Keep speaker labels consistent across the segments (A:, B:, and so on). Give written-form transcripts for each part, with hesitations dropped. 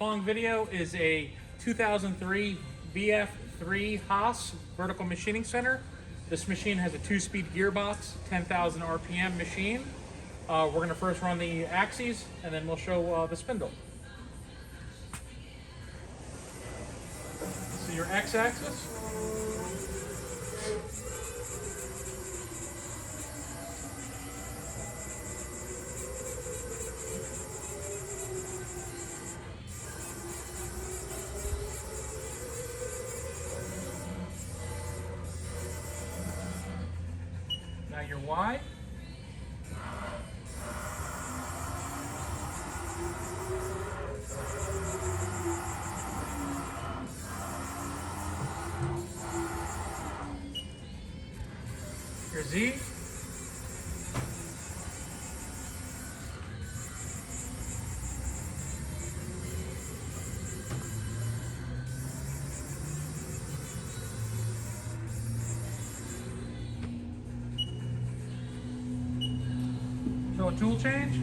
A: following video is a 2003 VF-3B HAAS vertical machining center. This machine has a 2-speed gearbox, 10,000 RPM machine. We're going to first run the axes and then we'll show the spindle. So your x-axis. Now your Y. Your Z. Show a tool change.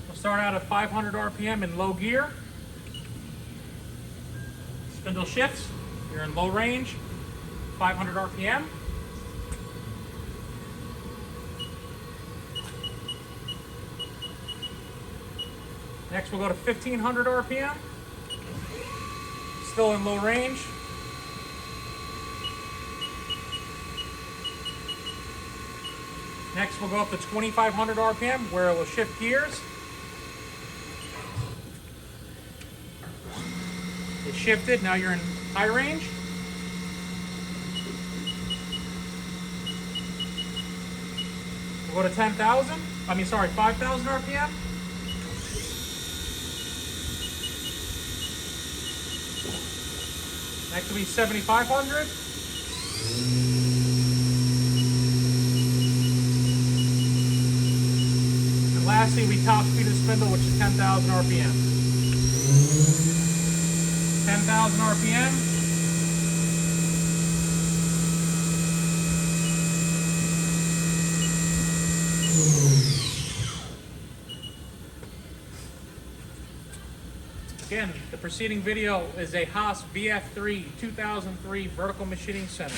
A: We'll start out at 500 RPM in low gear. Spindle shifts. You're in low range, 500 RPM. Next we'll go to 1500 RPM, still in low range. Next we'll go up to 2500 RPM where it will shift gears. It shifted, now you're in high range. We'll go to 5,000 RPM. Next will be 7,500. And lastly, we top speed the spindle, which is 10,000 RPM. 10,000 RPM. Again, the preceding video is a HAAS VF-3 2003 vertical machining center.